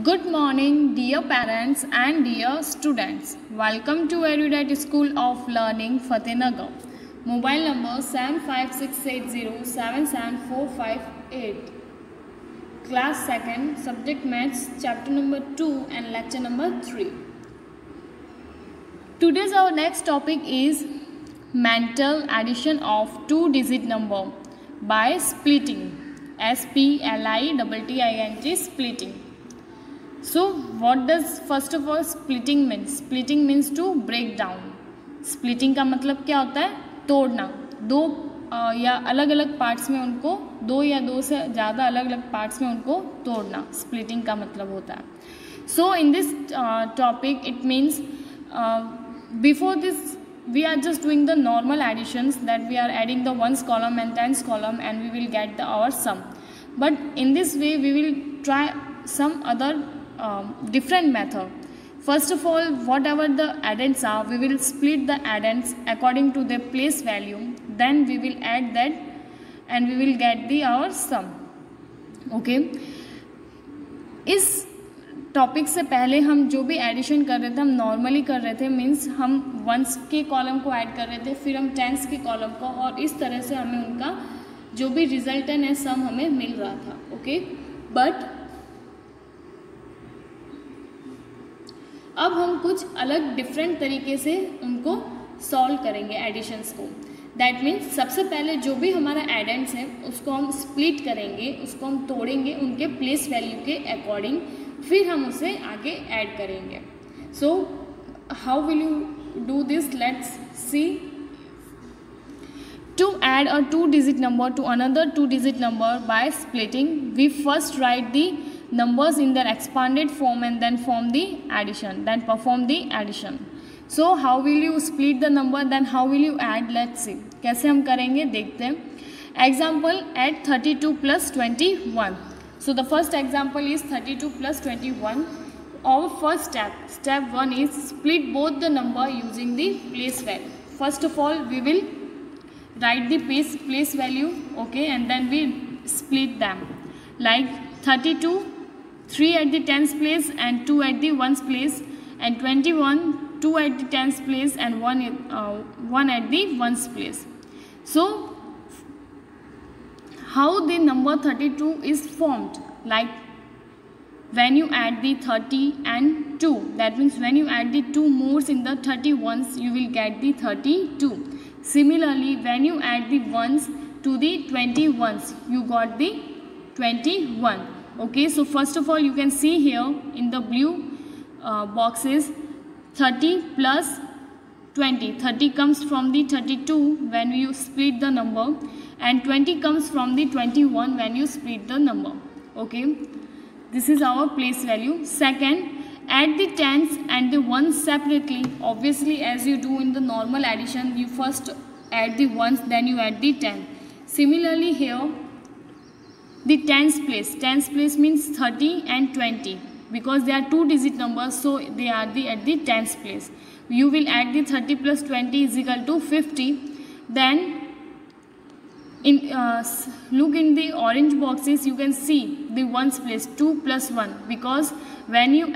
Good morning, dear parents and dear students. Welcome to Erudite School of Learning, Fatehnagar. Mobile number 7568077458. Class 2nd, Subject Maths, Chapter number 2 and Lecture number 3. Today's our next topic is mental addition of two-digit number by splitting. S-P-L-I-T-T-I-N-G, splitting. So what does first of all splitting means? Splitting means to break down. Splitting का मतलब क्या होता है? तोड़ना. दो या अलग अलग पार्ट्स में उनको दो या दो से ज़्यादा अलग अलग पार्ट्स में उनको तोड़ना स्प्लिटिंग का मतलब होता है. So in this topic it means before this we are just doing the normal additions, that we are adding the ones column and tens column and we will get our sum. But in this way we will try some other different method. First of all, whatever the addends are, we will split the addends according to their place value. Then we will add that and we will get our sum. Okay. इस topic से पहले हम जो भी addition कर रहे थे हम नॉर्मली कर रहे थे, मीन्स हम वंस के कॉलम को ऐड कर रहे थे, फिर हम टेंस के कॉलम को, और इस तरह से हमें उनका जो भी रिजल्टेंट है सम हमें मिल रहा था. ओके. बट अब हम कुछ अलग डिफरेंट तरीके से उनको सॉल्व करेंगे एडिशंस को. दैट मीन्स सबसे पहले जो भी हमारा एडेंट्स है उसको हम स्प्लिट करेंगे, उसको हम तोड़ेंगे उनके प्लेस वैल्यू के अकॉर्डिंग, फिर हम उसे आगे ऐड करेंगे. So how will you do this? Let's see. To add a two-digit number to another two-digit number by splitting, we first write the numbers in their expanded form and then perform the addition. So how will you split the number, then how will you add? Let's see. कैसे हम करेंगे देखते हैं. Example, add 32 plus 21. So the first example is 32 plus 21. Our first step 1 is split both the number using the place value. First of all, we will write the place value, okay, and then we split them. Like 32, 3 at the tens place and 2 at the ones place, and 21, 2 at the tens place and 1 at the ones place. So how the number 32 is formed? Like when you add the 30 and 2, that means when you add the 2 mores in the 31s, you will get the 32. Similarly, when you add the ones to the 21s, you got the 21. Okay, so first of all you can see here in the blue boxes 30 plus 20. 30 comes from the 32 when you split the number, and 20 comes from the 21 when you split the number. Okay, this is our place value. Second, add the tens and the ones separately. Obviously, as you do in the normal addition, you first add the ones, then you add the 10. Similarly here, the tens place means 30 and 20, because they are two-digit numbers, so they are at the tens place. You will add the 30 plus 20 is equal to 50. Then look in the orange boxes, you can see the ones place 2 plus 1, because when you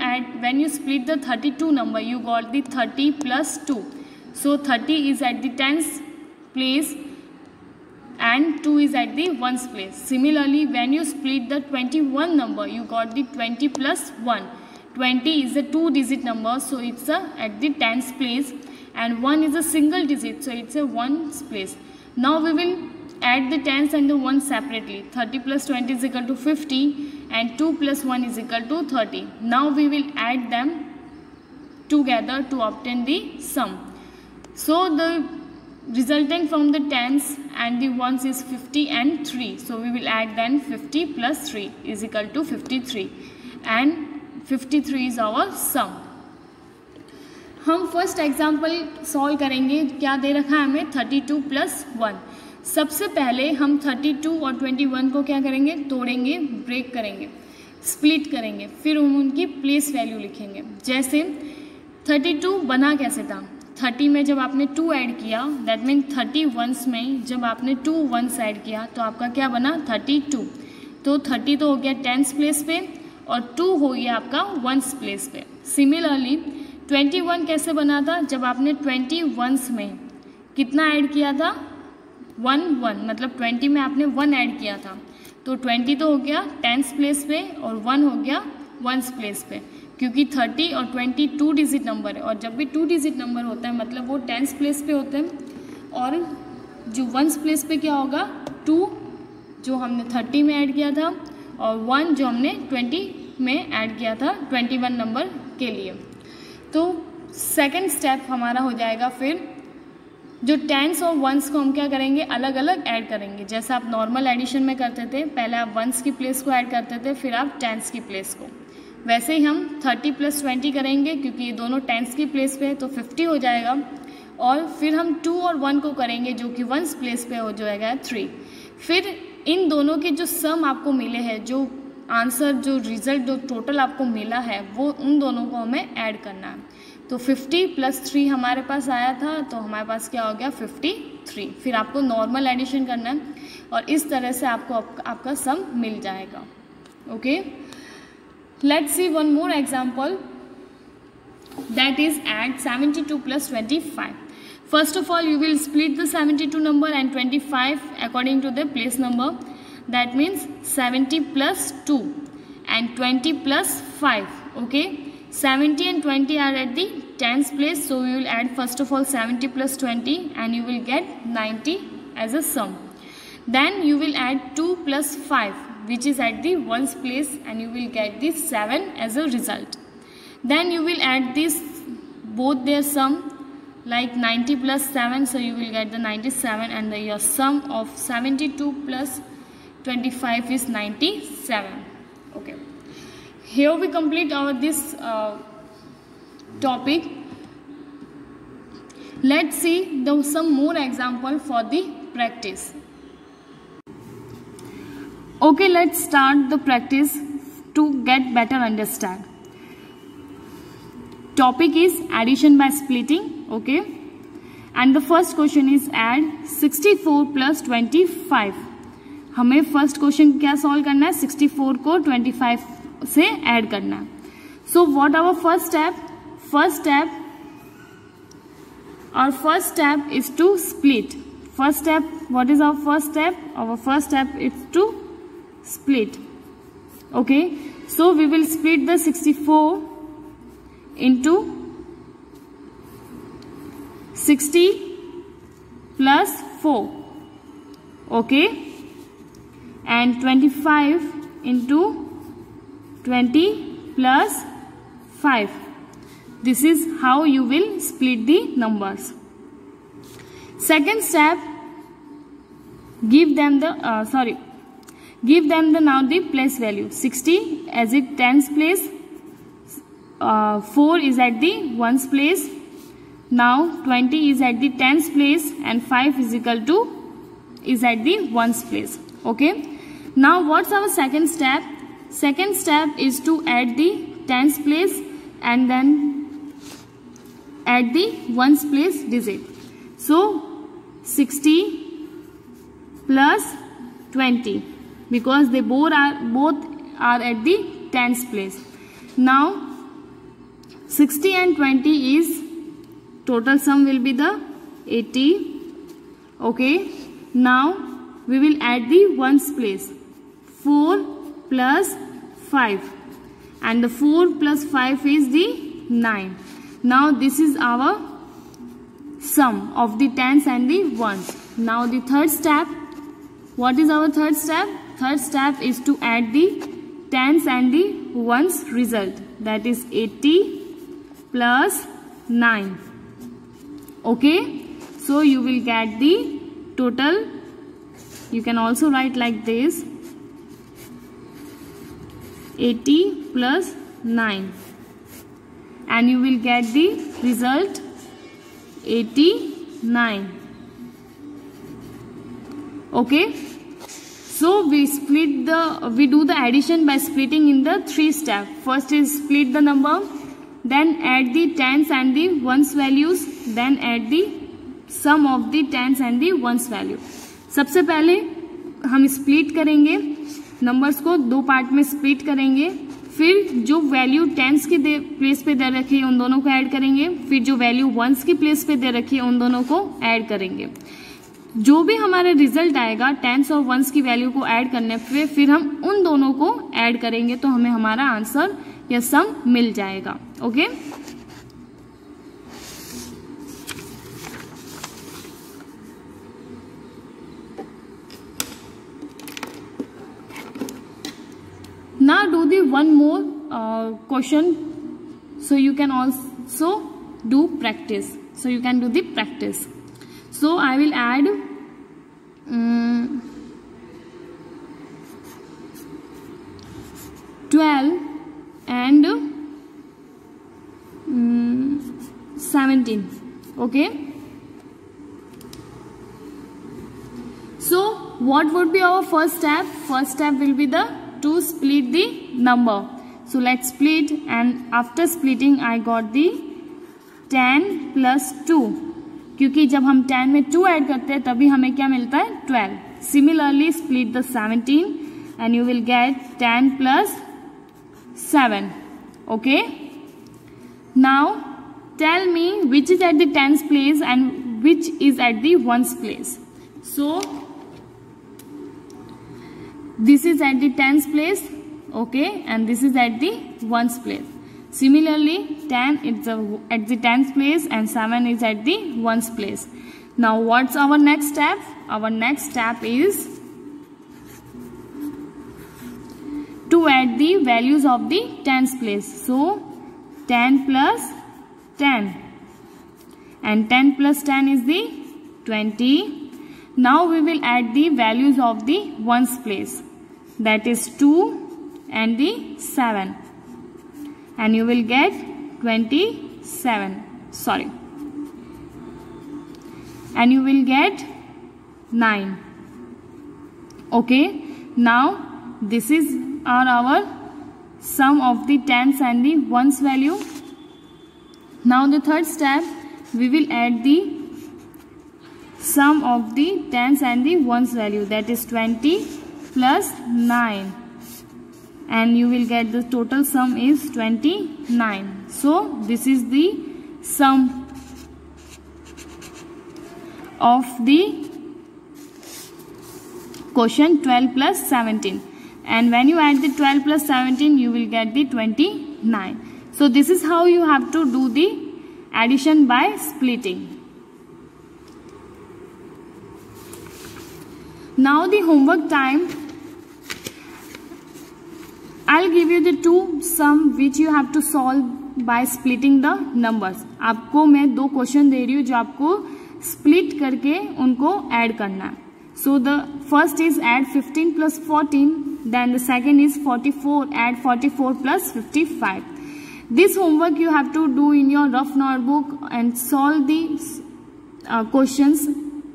split the 32 number, you got the 30 plus 2. So 30 is at the tens place and 2 is at the ones place. Similarly, when you split the 21 number, you got the 20 plus 1. 20 is a two-digit number, so it's at the tens place, and 1 is a single digit, so it's a ones place. Now we will add the tens and the ones separately. 30 plus 20 is equal to 50 and 2 plus 1 is equal to 30. Now we will add them together to obtain the sum. So the resultant from the tens and the ones is 50 and 3. So we will add then 50 plus 3 is equal to 53, and 53 is our sum. हम first example solve करेंगे. क्या दे रखा है हमें? 32 plus 1. सबसे पहले हम 32 और 21 को क्या करेंगे? तोड़ेंगे, ब्रेक करेंगे, स्प्लिट करेंगे, फिर हम उनकी प्लेस वैल्यू लिखेंगे. जैसे 32 बना कैसे था? 30 में जब आपने 2 ऐड किया, दैट मीन 31s में जब आपने 2 ones ऐड किया तो आपका क्या बना? 32. तो 30 तो हो गया टेंस प्लेस पे, और 2 हो गया आपका वंस प्लेस पे। सिमिलरली 21 कैसे बना था, जब आपने 20 वंस में कितना ऐड किया था, 1 मतलब 20 में आपने 1 ऐड किया था, तो 20 तो हो गया टेंस प्लेस पे और 1 हो गया वंस प्लेस पे, क्योंकि 30 और 20 2 डिजिट नंबर है, और जब भी 2 डिजिट नंबर होता है मतलब वो टेंस प्लेस पे होते हैं, और जो वंस प्लेस पे क्या होगा, 2 जो हमने 30 में ऐड किया था और 1 जो हमने 20 में ऐड किया था 21 नंबर के लिए। तो सेकंड स्टेप हमारा हो जाएगा, फिर जो टेंस और वंस को हम क्या करेंगे, अलग अलग ऐड करेंगे। जैसे आप नॉर्मल एडिशन में करते थे, पहले आप वंस की प्लेस को ऐड करते थे, फिर आप टेंस की प्लेस को, वैसे ही हम 30 + 20 करेंगे, क्योंकि ये दोनों टेंस की प्लेस पे है तो 50 हो जाएगा, और फिर हम 2 और 1 को करेंगे जो कि वंस प्लेस पे हो जाएगा 3। फिर इन दोनों के जो सम आपको मिले हैं, जो आंसर, जो रिजल्ट, जो टोटल आपको मिला है, वो उन दोनों को हमें ऐड करना है। तो 50 + 3 हमारे पास आया था, तो हमारे पास क्या हो गया 53। फिर आपको नॉर्मल एडिशन करना है और इस तरह से आपको आपका सम मिल जाएगा। Okay, let's see one more example, that is add 72 + 25. First of all, you will split the 72 number and 25 according to the place number. That means 70 + 2 and 20 + 5. Okay, 70 and 20 are at the tens place, so we will add first of all 70 + 20 and you will get 90 as a sum. Then you will add 2 + 5 which is at the ones place and you will get the 7 as a result. Then you will add this both their sum, like 90 + 7, so you will get the 97, and your sum of 72 + 25 is 97. Okay, here we complete our this topic. Let's see some more example for the practice. Okay, let's start the practice to get better understand. Topic is addition by splitting. Okay, and the first question is add 64 + 25. हमें first question क्या solve करना है, 64 को 25 से add करना है। So what our first step is to स्प्लिट। First step, what is our first step? Our first step is to split. Okay, so we will split the 64 into 60 + 4. Okay, and 25 into 20 + 5. This is how you will split the numbers. Second step, give them the now the place value. 60 as it tens place, 4 is at the ones place, now 20 is at the tens place, and 5 is at the ones place. Okay, now what's our second step? Second step is to add the tens place and then add the ones place digit. So 60 + 20, because they both are at the tens place. Now 60 and 20 is total sum will be the 80. Okay, now we will add the ones place, 4 + 5, and the 4 + 5 is the 9. Now this is our sum of the tens and the ones. Now the third step, what is our third step? Third step is to add the tens and the ones result, that is 80 + 9. Okay, so you will get the total. You can also write like this, 80 + 9, and you will get the result 89. Okay, so we do the addition by splitting in the 3 steps. First is split the number, then add the tens and the ones values, then add the sum of the tens and the ones value. सबसे पहले हम split करेंगे, numbers को 2 part में split करेंगे, फिर जो value tense की प्लेस पे दे रखी है उन दोनों को ऐड करेंगे, फिर जो वैल्यू वंस की प्लेस पे दे रखी है उन दोनों को ऐड करेंगे। जो भी हमारा रिजल्ट आएगा टेंस और वंस की वैल्यू को ऐड करने पे फिर हम उन दोनों को ऐड करेंगे तो हमें हमारा आंसर या सम मिल जाएगा। Okay, now do the one more question, so you can also do practice, so you can do the practice. So I will add 12 and 17. Okay, so what would be our first step? First step will be to split the number. So let's split, and after splitting I got the 10 plus 2, क्योंकि जब हम 10 में 2 add करते हैं तभी हमें क्या मिलता है 12. Similarly split the 17 and you will get 10 plus 7. Okay, now tell me which is at the tens place and which is at the ones place. So this is at the tens place, okay, and this is at the ones place. Similarly 10 is at the tens place and 7 is at the ones place. Now what's our next step? Our next step is to add the values of the tens place. So 10 plus 10 and 10 plus 10 is the 20. Now we will add the values of the ones place, that is 2 and the 7, and you will get 27, sorry, and you will get 9. Okay, now this is our sum of the tens and the ones value. Now the third step, we will add the sum of the tens and the ones value, that is 20 plus 9, and you will get the total sum is 29. So this is the sum of the quotient 12 plus 17, and when you add the 12 plus 17 you will get the 29. So this is how you have to do the addition by splitting. Now the homework time. I'll give you the two sum which you have to solve by splitting the numbers. आपको मैं 2 question दे रही हूँ जो आपको split करके उनको add करना है. So the first is add 15 plus 14, then the second is 44, add 44 plus 55. This homework you have to do in your rough notebook and solve the questions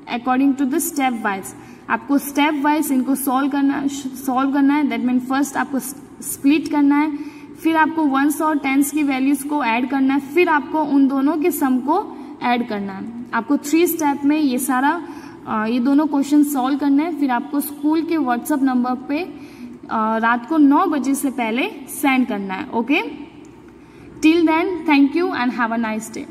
according to the step wise. आपको step wise इनको solve करना है. That mean first आपको split करना है, फिर आपको once और टेंस की वैल्यूज को ऐड करना है, फिर आपको उन दोनों के सम को ऐड करना है. आपको 3 स्टेप में ये दोनों क्वेश्चन सॉल्व करना है. फिर आपको स्कूल के व्हाट्सएप नंबर पे रात को 9 बजे से पहले सेंड करना है. Okay, till then thank you and have a nice day.